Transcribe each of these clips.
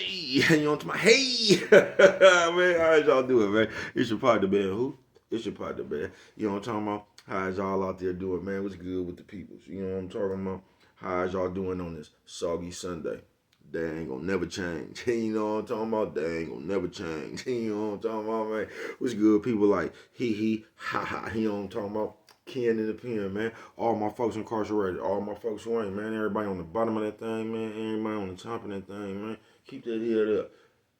hey, you know what I'm talking about? Hey, man, how y'all doing, man? It's your partner, man. Who? It's your partner, man. You know what I'm talking about? How's y'all out there doing, man? What's good with the peoples? You know what I'm talking about? How's y'all doing on this soggy Sunday? They ain't gonna never change. You know what I'm talking about? They ain't gonna never change. You know what I'm talking about, man? What's good? People like he, ha ha. You know what I'm talking about? Ken in the pen, man. All my folks incarcerated. All my folks who ain't, man. Everybody on the bottom of that thing, man. Everybody on the top of that thing, man. Keep that head up.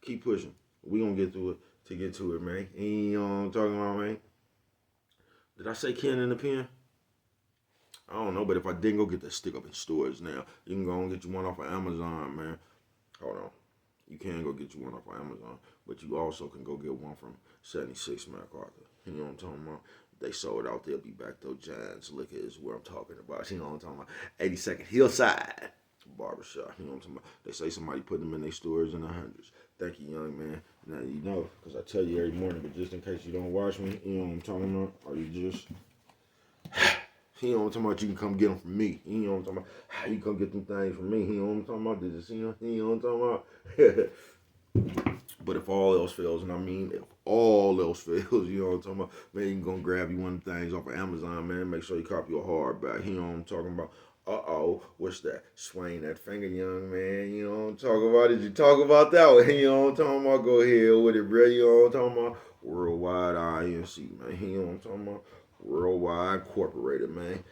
Keep pushing. We gonna get through it to get to it, man. You know what I'm talking about, man? Did I say Ken in the pen? I don't know, but if I didn't, go get that stick up in stores now. You can go and get you one off of Amazon, man. Hold on. You can go get you one off of Amazon, but you also can go get one from 76 MacArthur. You know what I'm talking about? They sold out. They'll be back though. Giants Liquor is what I'm talking about. You know what I'm talking about? 82nd Hillside Barbershop. You know what I'm talking about? They say somebody put them in their stores in the hundreds. Thank you, young man. Now you know, because I tell you every morning, but just in case you don't watch me, you know what I'm talking about? Or you just you know what I'm talking about? You can come get them from me. You know what I'm talking about? You come get them things from me. You know what I'm talking about? Did you see them? You know what I'm talking about? But if all else fails, and I mean if all else fails, you know what I'm talking about? Man, you can go grab you one of the things off of Amazon, man. Make sure you copy your hardback. You know what I'm talking about? Uh-oh, what's that? Swing that finger, young man. You know what I'm talking about? Did you talk about that one? You know what I'm talking about? Go ahead with it, bro. You know what I'm talking about? Worldwide INC, man. You know what I'm talking about? Worldwide Incorporated, man.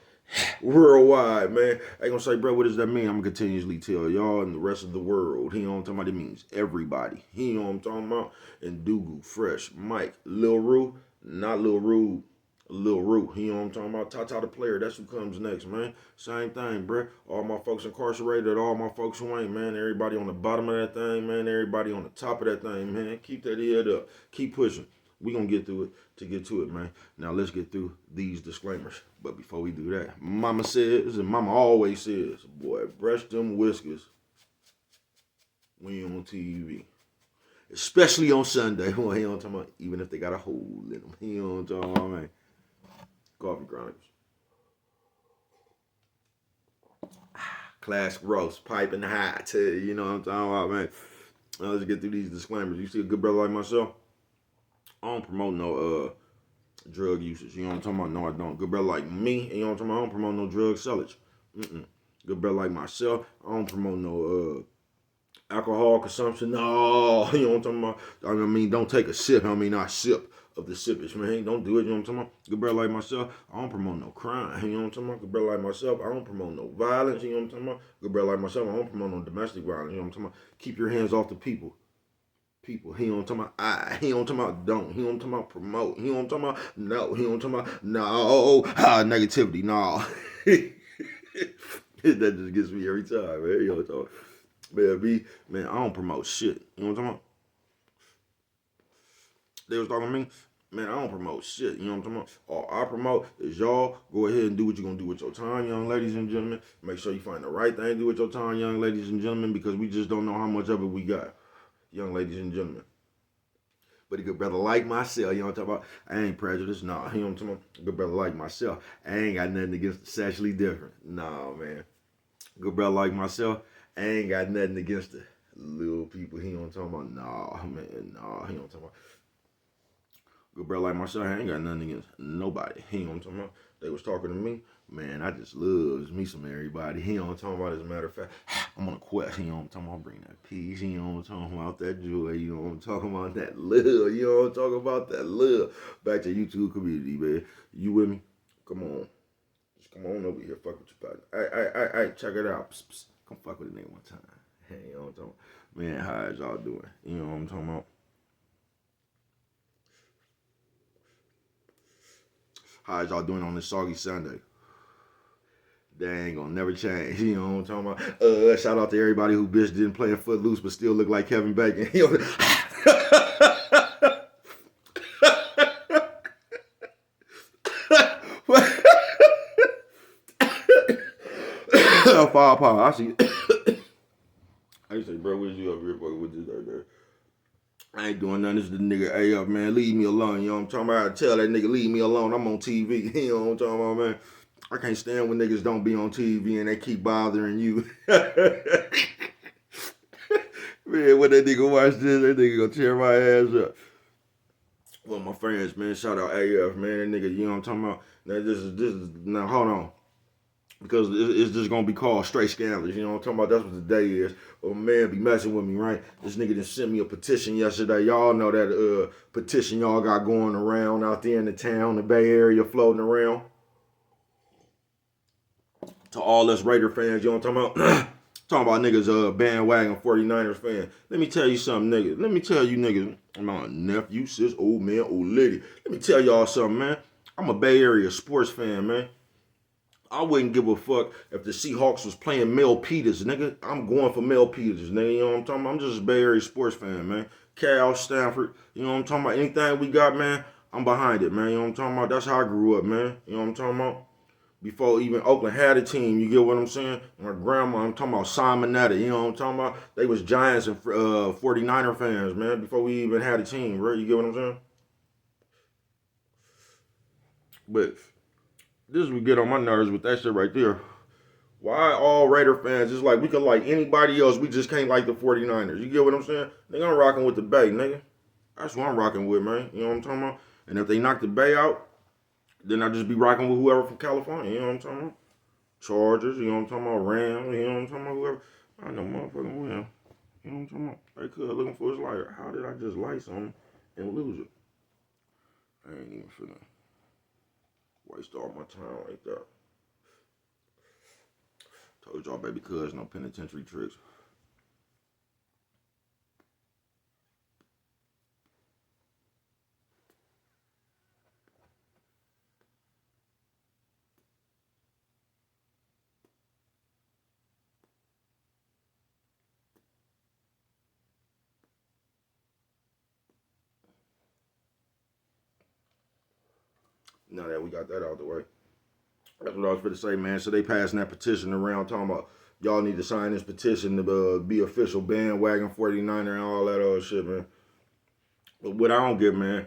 Worldwide, man. I ain't gonna say, bro, what does that mean? I'm gonna continuously tell y'all and the rest of the world. You know what I'm talking about? It means everybody. You know what I'm talking about? And Dugu, Fresh, Mike, Lil Rue, not Lil Rude, Lil Rue. You know what I'm talking about? Tata the player, that's who comes next, man. Same thing, bro. All my folks incarcerated, all my folks who ain't, man. Everybody on the bottom of that thing, man. Everybody on the top of that thing, man. Keep that head up. Keep pushing. We gonna get through it to get to it, man. Now let's get through these disclaimers. But before we do that, Mama says, and Mama always says, boy, brush them whiskers when you're on TV. Especially on Sunday. Well, you know what I'm talking about? Even if they got a hole in them. You know what I'm talking about, man? Coffee Chronicles. Classic roast, piping hot. You know what I'm talking about, man? Now let's get through these disclaimers. You see a good brother like myself? I don't promote no drug usage. You know what I'm talking about? No, I don't. Good brother like me, you know what I'm talking about? I don't promote no drug sellage. Good brother like myself, I don't promote no alcohol consumption. No, you know what I'm talking about? I mean, don't take a sip. I mean, not sip of the sippage, man. Don't do it. You know what I'm talking about? Good brother like myself, I don't promote no crime. You know what I'm talking about? Good brother like myself, I don't promote no violence. You know what I'm talking about? Good brother like myself, I don't promote no domestic violence. You know what I'm talking about? Keep your hands off the people. He don't talking about he don't talking about don't, he don't talking about promote, he don't talking about no, he don't talking about no, negativity, no. That just gets me every time, man. You know what I'm talking about? Man, I don't promote shit. You know what I'm talking about? They was talking to me, man, I don't promote shit. You know what I'm talking about? All I promote is y'all go ahead and do what you're gonna do with your time, young ladies and gentlemen. Make sure you find the right thing to do with your time, young ladies and gentlemen, because we just don't know how much of it we got, young ladies and gentlemen. But a good brother like myself, you know what I'm talking about? I ain't prejudiced, nah. You know what I'm talking about? A good brother like myself, I ain't got nothing against the sexually different. Nah, man. Good brother like myself, I ain't got nothing against the little people. He know what I'm talking about? Nah, man, nah. He know what I'm talking about? Good brother like myself, I ain't got nothing against nobody. He know what I'm talking about? They was talking to me. Man, I just loves me some everybody. He know what I'm talking about. As a matter of fact, I'm on a quest. You know what I'm talking about? Bring that peace. You know what I'm talking about? That joy. You know what I'm talking about? That love. You know what I'm talking about? That love. Back to YouTube community, man. You with me? Come on. Just come on over here. Fuck with your partner. Hey, check it out. Psst, psst. Come fuck with the nigga one time. Hey, you know what I'm talking about? Man, how is y'all doing? You know what I'm talking about? How is y'all doing on this soggy Sunday? They ain't gonna never change. You know what I'm talking about? Shout out to everybody who bitch didn't play in Footloose but still look like Kevin Bacon. Five power. I see. I say, bro, where's you up here fucking with this right there? I ain't doing nothing. This is the nigga. Hey, up, man, leave me alone. You know what I'm talking about? I tell that nigga, leave me alone. I'm on TV. You know what I'm talking about, man? I can't stand when niggas don't be on TV and they keep bothering you. Man, when that nigga watch this, that nigga gonna tear my ass up. Well, my friends, man, shout out AF, man. That nigga, you know what I'm talking about? Now, this is, now, hold on. Because it's just gonna be called straight scandalous. You know what I'm talking about? That's what the day is. Oh man, be messing with me, right? This nigga just sent me a petition yesterday. Y'all know that petition y'all got going around out there in the town, the Bay Area, floating around. To all us Raider fans, you know what I'm talking about? Talking about niggas bandwagon 49ers fan. Let me tell you something, niggas. Let me tell you niggas, my nephew, sis, old man, old lady. Let me tell y'all something, man. I'm a Bay Area sports fan, man. I wouldn't give a fuck if the Seahawks was playing Mel Peters, nigga. I'm going for Mel Peters, nigga. You know what I'm talking about? I'm just a Bay Area sports fan, man. Cal, Stanford, you know what I'm talking about? Anything we got, man, I'm behind it, man. You know what I'm talking about? That's how I grew up, man. You know what I'm talking about? Before even Oakland had a team, you get what I'm saying? My grandma, I'm talking about Simonetta, you know what I'm talking about? They was Giants and 49er fans, man, before we even had a team, bro. You get what I'm saying? But this would get on my nerves with that shit right there. Why all Raider fans? It's like we could like anybody else. We just can't like the 49ers. You get what I'm saying? Nigga, I'm rocking with the Bay, nigga. That's what I'm rocking with, man. You know what I'm talking about? And if they knock the Bay out, then I just be rocking with whoever from California. You know what I'm talking about? Chargers, you know what I'm talking about? Rams, you know what I'm talking about? Whoever. I know motherfucking win. You know what I'm talking about? They could looking for his life. How did I just like something and lose it? I ain't even finna waste all my time like that. Told y'all, baby, cuz no penitentiary tricks. Now that we got that out the way. That's what I was going to say, man. So they passing that petition around talking about y'all need to sign this petition to be official bandwagon 49er and all that other shit, man. But what I don't get, man,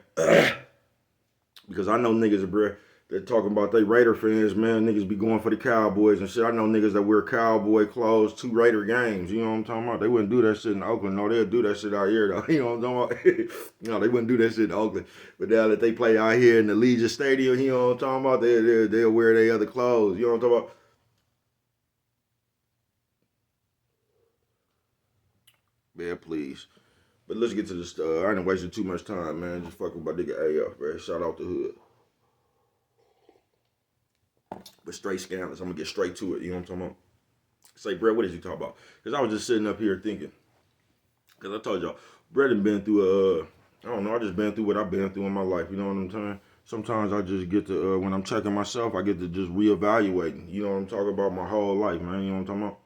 because I know niggas, bro, that talking about they Raider fans, man. Niggas be going for the Cowboys and shit. I know niggas that wear cowboy clothes to Raider games. You know what I'm talking about? They wouldn't do that shit in Oakland. No, they'll do that shit out here, though. You know what I'm talking about? No, they wouldn't do that shit in Oakland. But now that they play out here in the Legion Stadium, you know what I'm talking about? They'll wear their other clothes. You know what I'm talking about? Man, please. But let's get to this. I ain't wasting too much time, man. Just fucking with my nigga AF, man. Shout out the hood. But straight scandalous. I'm gonna get straight to it. You know what I'm talking about? Say, Brett, what did you talk about? Because I was just sitting up here thinking. Because I told y'all, Brett had been through I don't know, I just been through what I've been through in my life. You know what I'm saying? Sometimes I just get to, when I'm checking myself, I get to just reevaluating. You know what I'm talking about? My whole life, man. You know what I'm talking about?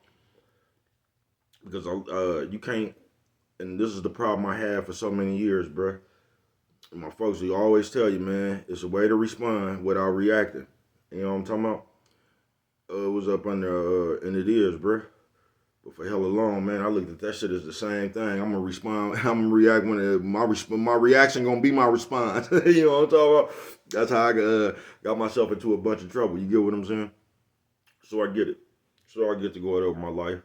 Because you can't, and this is the problem I had for so many years, bro. My folks, they always tell you, man, it's a way to respond without reacting. You know what I'm talking about? It was up under, and it is, bro. But for hella long, man, I looked at that shit as the same thing. I'm gonna respond. I'm gonna react when my reaction gonna be my response. You know what I'm talking about? That's how I got myself into a bunch of trouble. You get what I'm saying? So I get it. So I get to go over my life,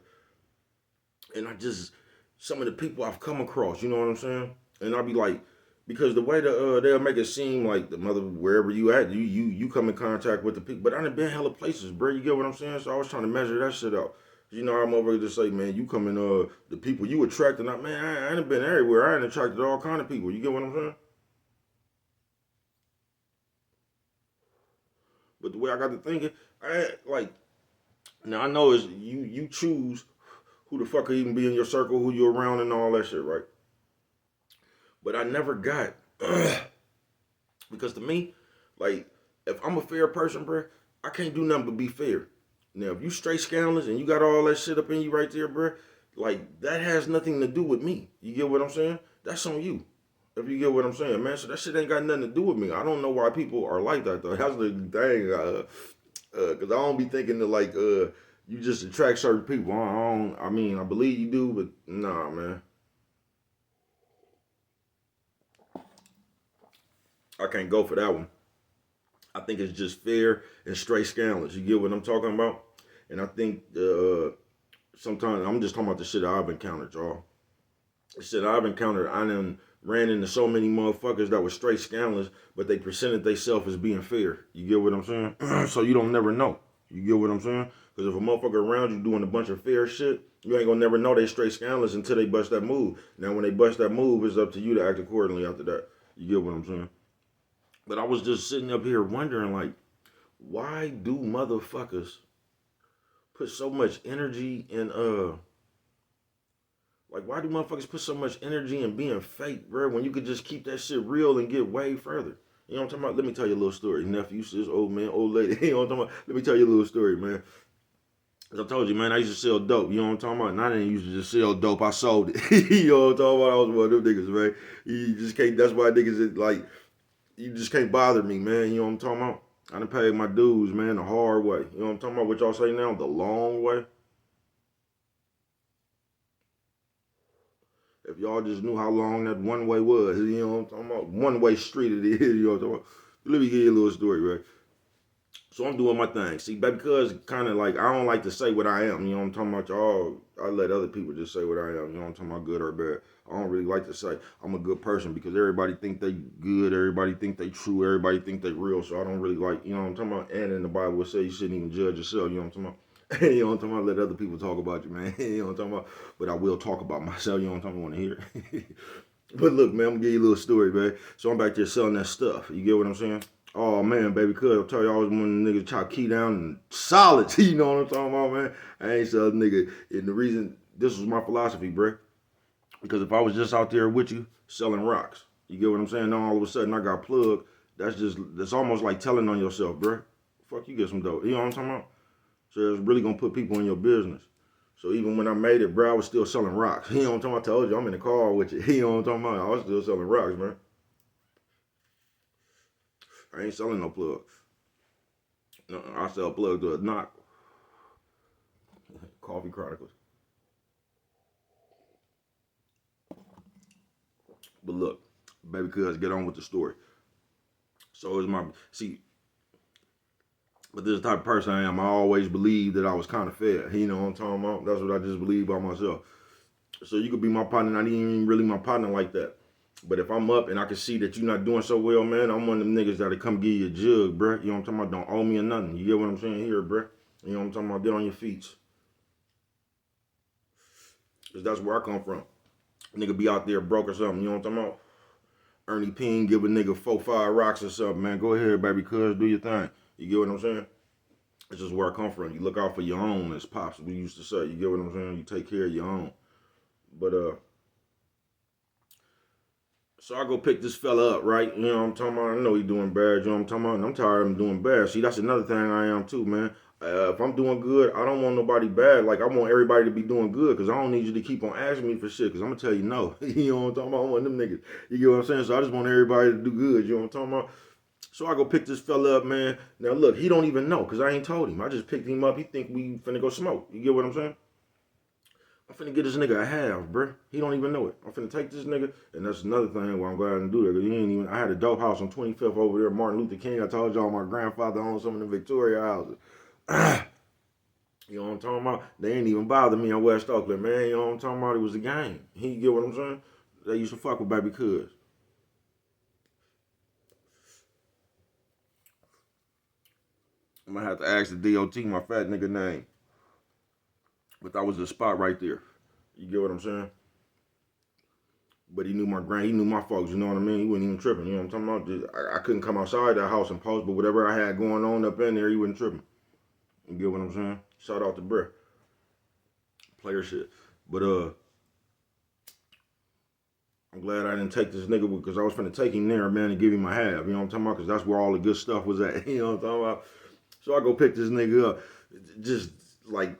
and I just some of the people I've come across. You know what I'm saying? And I'll be like, because the way they'll make it seem like the mother wherever you at, you come in contact with the people. But I done been hella places, bro. You get what I'm saying? So I was trying to measure that shit out. You know, I'm over here to say, man, you coming, the people you attracting, man, I ain't been everywhere. I ain't attracted all kind of people. You get what I'm saying? But the way I got to thinking, like, now I know is you choose who the fuck will even be in your circle, who you around, and all that shit, right? But I never got, because to me, like, if I'm a fair person, bro, I can't do nothing but be fair. Now, if you straight scandalous and you got all that shit up in you right there, bro, like, that has nothing to do with me. You get what I'm saying? That's on you. If you get what I'm saying, man. So that shit ain't got nothing to do with me. I don't know why people are like that, though. That's the thing. Because I don't be thinking that, like, you just attract certain people. I mean, I believe you do, but nah, man. I can't go for that one. I think it's just fair and straight scandalous. You get what I'm talking about? And I think sometimes I'm just talking about the shit I've encountered, y'all. Shit, I done ran into so many motherfuckers that were straight scandalous, but they presented themselves as being fair. You get what I'm saying? So you don't never know. You get what I'm saying? Because if a motherfucker around you doing a bunch of fair shit, you ain't gonna never know they straight scandalous until they bust that move. Now when they bust that move, it's up to you to act accordingly after that. You get what I'm saying? But I was just sitting up here wondering, like, why do motherfuckers put so much energy in like, why do motherfuckers put so much energy in being fake, bro, when you could just keep that shit real and get way further? You know what I'm talking about? Let me tell you a little story. Nephew, sis, old man, old lady. You know what I'm talking about? Let me tell you a little story, man. As I told you, man, I used to sell dope. You know what I'm talking about? And I didn't used to just sell dope. I sold it. You know what I'm talking about? I was one of them niggas, man. You just can't, that's why niggas is like, you just can't bother me, man. You know what I'm talking about? I done paid my dues, man, the hard way. You know what I'm talking about? What y'all say now? The long way. If y'all just knew how long that one way was, you know what I'm talking about? One way street it is, you know what I'm talking about? Let me give you a little story, right? So I'm doing my thing. See, baby, because kind of like, I don't like to say what I am, you know what I'm talking about? Y'all, I let other people just say what I am, you know what I'm talking about? Good or bad. I don't really like to say I'm a good person because everybody think they good, everybody think they true, everybody think they real. So I don't really like, you know what I'm talking about? And in the Bible it say you shouldn't even judge yourself, you know what I'm talking about? You know what I'm talking about? Let other people talk about you, man. You know what I'm talking about? But I will talk about myself, you know what I'm talking about? Want to hear? But look, man, I'm gonna give you a little story, man. So I'm back there selling that stuff. You get what I'm saying? Oh man, baby, cuz I'll tell you, I was one of the niggas try to key down and solid. You know what I'm talking about, man? I ain't selling nigga. And the reason this was my philosophy, bruh. Because if I was just out there with you selling rocks, you get what I'm saying? Now all of a sudden I got plugged. That's almost like telling on yourself, bruh. Fuck, you get some dope. You know what I'm talking about? So it's really gonna put people in your business. So even when I made it, bro, I was still selling rocks. You know what I'm talking about? I told you I'm in the car with you. You know what I'm talking about? I was still selling rocks, man. I ain't selling no plugs. No, I sell plugs to a knock. Coffee Chronicles. But look, baby, cuz get on with the story. So it's my see, but this type of person I am. I always believed that I was kind of fair. You know what I'm talking about? That's what I just believe about myself. So you could be my partner, not even really my partner like that. But if I'm up and I can see that you're not doing so well, man, I'm one of them niggas that'll come give you a jug, bruh. You know what I'm talking about? Don't owe me or nothing. You get what I'm saying here, bruh? You know what I'm talking about? Get on your feet. Because that's where I come from. Nigga be out there broke or something. You know what I'm talking about? Ernie Peen give a nigga 4-5 rocks or something, man. Go ahead, baby, cuz do your thing. You get what I'm saying? It's just where I come from. You look out for your own, as Pops we used to say. You get what I'm saying? You take care of your own. But so I go pick this fella up, right? You know what I'm talking about? I know he doing bad, you know what I'm talking about? And I'm tired of him doing bad. See, that's another thing I am too, man. If I'm doing good, I don't want nobody bad. Like, I want everybody to be doing good because I don't need you to keep on asking me for shit because I'm going to tell you no. You know what I'm talking about? I'm one of them niggas. You get what I'm saying? So I just want everybody to do good. You know what I'm talking about? So I go pick this fella up, man. Now, look, he don't even know because I ain't told him. I just picked him up. He think we finna go smoke. You get what I'm saying? I'm finna get this nigga a half, bruh. He don't even know it. I'm finna take this nigga, and that's another thing why I'm glad I didn't do that. Cause he ain't even. I had a dope house on 25th over there, Martin Luther King. I told y'all my grandfather owned some of the Victoria houses. You know what I'm talking about? They ain't even bother me on West Oakland, man. You know what I'm talking about? It was a game. He get what I'm saying? They used to fuck with baby cuz. I'm gonna have to ask the DOT my fat nigga name, but that was the spot right there. You get what I'm saying? But he knew my folks, you know what I mean? He wasn't even tripping, you know what I'm talking about? I couldn't come outside that house and post, but whatever I had going on up in there, he wasn't tripping. You get what I'm saying? Shout out to Brett. Player shit. But I'm glad I didn't take this nigga because I was finna take him there, man, and give him a half. You know what I'm talking about? Because that's where all the good stuff was at. You know what I'm talking about? So I go pick this nigga up. Just like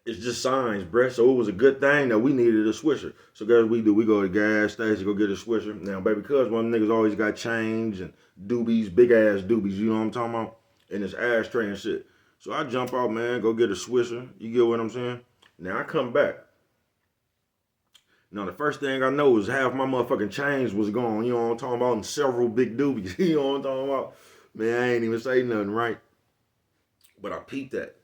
it's just signs, bruh. So it was a good thing that we needed a swisher. So guys, we do. We go to the gas station, go get a swisher. Now, baby, cuz one of them niggas always got change and doobies, big ass doobies. You know what I'm talking about? And this ashtray and shit. So I jump out, man, go get a swisher. You get what I'm saying? Now I come back. Now the first thing I know is half my motherfucking change was gone. You know what I'm talking about? And several big doobies. You know what I'm talking about? Man, I ain't even say nothing, right? But I peeped that.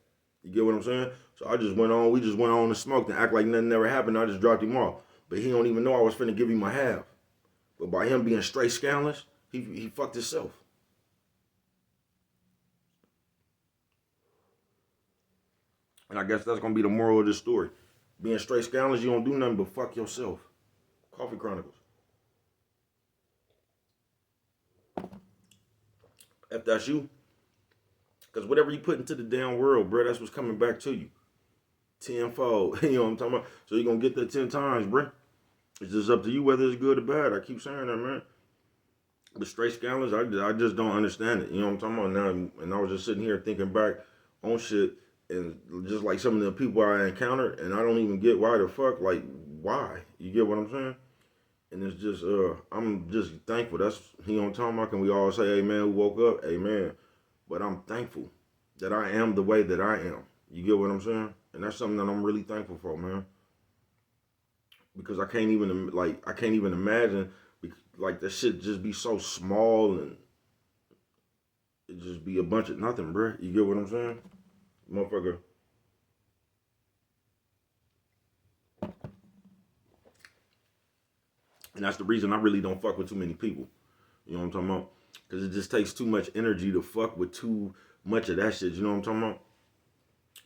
You get what I'm saying? So I just went on. We just went on and smoked and act like nothing ever happened. I just dropped him off. But he don't even know I was finna give him a half. But by him being straight scanless, he fucked himself. And I guess that's gonna be the moral of this story. Being straight scanless, you don't do nothing but fuck yourself. Coffee Chronicles. If that's you, because whatever you put into the damn world, bro, that's what's coming back to you. Tenfold. You know what I'm talking about? So you're gonna get that 10 times, bro. It's just up to you whether it's good or bad. I keep saying that, man. The straight scandalous, I just don't understand it. You know what I'm talking about now? And I was just sitting here thinking back on shit and just like some of the people I encountered, and I don't even get why the fuck, like, why? You get what I'm saying? And it's just, I'm just thankful. That's, you know what I'm talking about? Can we all say amen who woke up? Amen. But I'm thankful that I am the way that I am. You get what I'm saying? And that's something that I'm really thankful for, man. Because I can't even imagine, like, that shit just be so small and it just be a bunch of nothing, bro. You get what I'm saying? Motherfucker. And that's the reason I really don't fuck with too many people. You know what I'm talking about? Because it just takes too much energy to fuck with too much of that shit. You know what I'm talking about?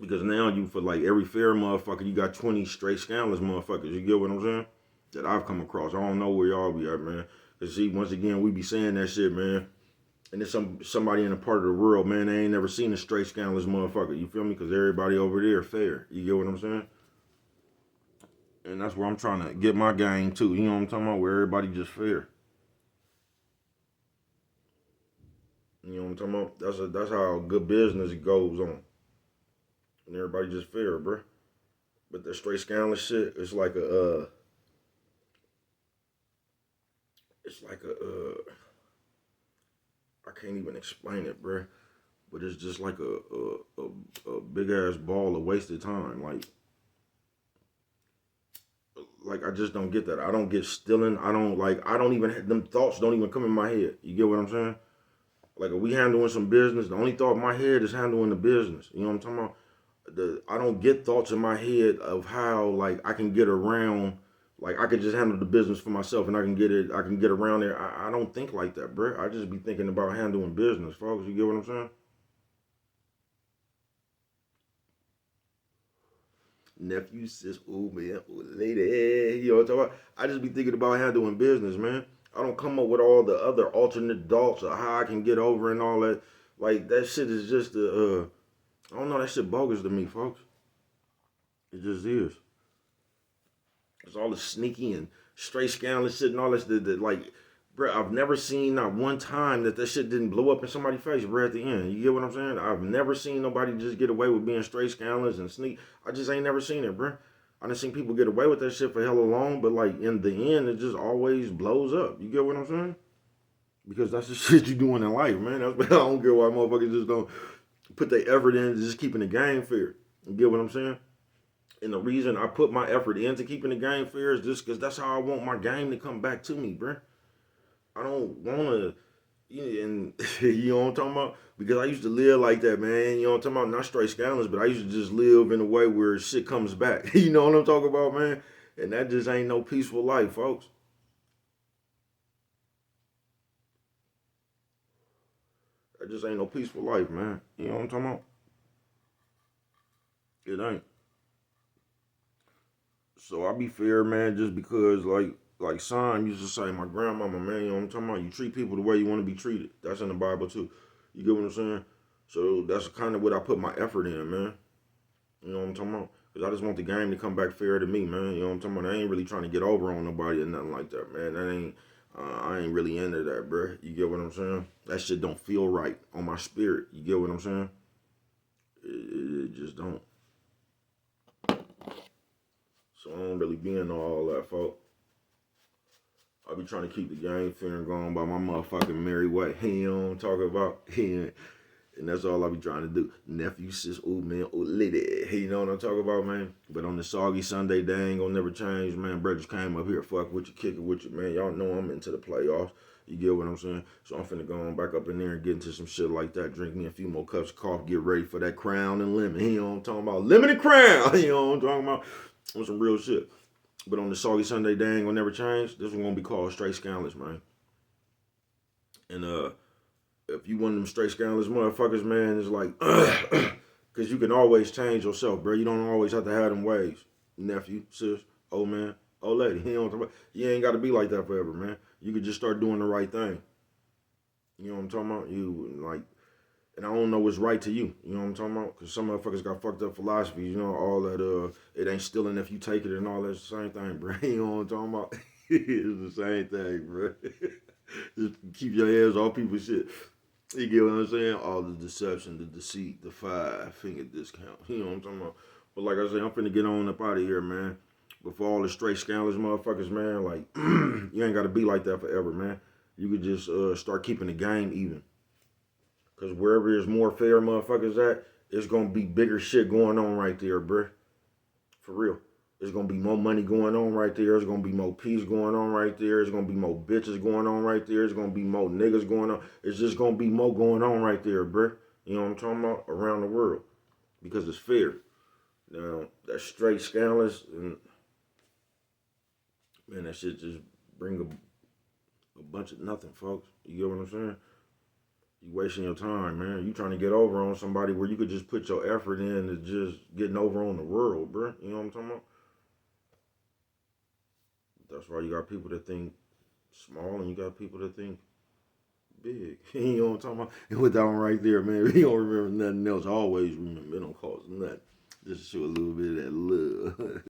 Because now you, for like every fair motherfucker, you got 20 straight scandalous motherfuckers. You get what I'm saying? That I've come across. I don't know where y'all be at, man. Because see, once again, we be saying that shit, man. And there's somebody in a part of the world, man, they ain't never seen a straight scandalous motherfucker. You feel me? Because everybody over there fair. You get what I'm saying? And that's where I'm trying to get my game too. You know what I'm talking about? Where everybody just fair. You know what I'm talking about? That's how good business goes on. And everybody just fair, bro. But that straight scandalous shit, it's like I can't even explain it, bro. But it's just like a big ass ball of wasted time. Like I just don't get that. I don't get stealing. I don't even, them thoughts don't even come in my head. You get what I'm saying? Like if we handling some business, the only thought in my head is handling the business. You know what I'm talking about? I don't get thoughts in my head of how like I can get around, like I could just handle the business for myself and I can get around there. I don't think like that, bro. I just be thinking about handling business, folks. You get what I'm saying? Nephew, sis, oh man, oh lady, you know what I'm talking about? I just be thinking about handling business, man. I don't come up with all the other alternate thoughts of how I can get over and all that. Like that shit is just I don't know, that shit bogus to me, folks. It just is. It's all the sneaky and straight scandalous shit and all this. Like, bro, I've never seen not one time that shit didn't blow up in somebody's face right at the end. You get what I'm saying? I've never seen nobody just get away with being straight scandalous and sneak. I just ain't never seen it, bro. I done seen people get away with that shit for hella long, but like in the end, it just always blows up. You get what I'm saying? Because that's the shit you doing in life, man. That's I don't care why motherfuckers just don't put their effort in just keeping the game fair. You get what I'm saying? And the reason I put my effort into keeping the game fair is just because that's how I want my game to come back to me, bruh. I don't want to, and you know what I'm talking about? Because I used to live like that, man. You know what I'm talking about? Not straight scandalous, but I used to just live in a way where shit comes back. You know what I'm talking about, man? And that just ain't no peaceful life, folks. That just ain't no peaceful life, man. You know what I'm talking about? It ain't. So I be fair, man, just because like Son used to say, my grandmama, man, you know what I'm talking about? You treat people the way you want to be treated. That's in the Bible too. You get what I'm saying? So that's kind of what I put my effort in, man. You know what I'm talking about? Because I just want the game to come back fair to me, man. You know what I'm talking about? I ain't really trying to get over on nobody or nothing like that, man. I ain't really into that, bro. You get what I'm saying? That shit don't feel right on my spirit. You get what I'm saying? It just don't. So I don't really be into all that, folks. I be trying to keep the game fair and going by my motherfucking merry way. You know what I'm talking about? And that's all I be trying to do. Nephew, sis, old man, old lady. You know what I'm talking about, man? But on the soggy Sunday, they ain't gonna never change, man. Brothers came up here, fuck with you, kick it with you, man. Y'all know I'm into the playoffs. You get what I'm saying? So I'm finna go on back up in there and get into some shit like that. Drink me a few more cups of coffee, get ready for that crown and lemon. You know what I'm talking about? Lemon and crown. You know what I'm talking about? On some real shit. But on the Soggy Sunday, they ain't gonna never change. This one gonna be called straight Scanless, man. And if you one of them straight Scanless motherfuckers, man, it's like, cause you can always change yourself, bro. You don't always have to have them ways, nephew, sis, old man, old lady. You ain't got to be like that forever, man. You could just start doing the right thing. You know what I'm talking about? You like, and I don't know what's right to you. You know what I'm talking about? Because some motherfuckers got fucked up philosophies. You know all that. It ain't stealing if you take it and all that. It's the same thing, bro. You know what I'm talking about? It's the same thing, bro. Just keep your hands off people's shit. You get what I'm saying? All the deception, the deceit, the 5-finger discount. You know what I'm talking about? But like I said, I'm finna get on up out of here, man. Before all the straight scandalous motherfuckers, man, like, you ain't gotta be like that forever, man. You could just start keeping the game even. Because wherever there's more fair motherfuckers at, it's gonna be bigger shit going on right there, bruh. For real. There's gonna be more money going on right there. There's gonna be more peace going on right there. There's gonna be more bitches going on right there. There's gonna be more niggas going on. It's just gonna be more going on right there, bruh. You know what I'm talking about? Around the world. Because it's fair. Now, that straight scandalous, and man, that shit just bring a bunch of nothing, folks. You get what I'm saying? You wasting your time, man. You trying to get over on somebody where you could just put your effort in to just getting over on the world, bruh. You know what I'm talking about? That's why you got people that think small and you got people that think big. You know what I'm talking about? And with that one right there, man, we don't remember nothing else. Always remember it don't cost nothing. Just show a little bit of that love.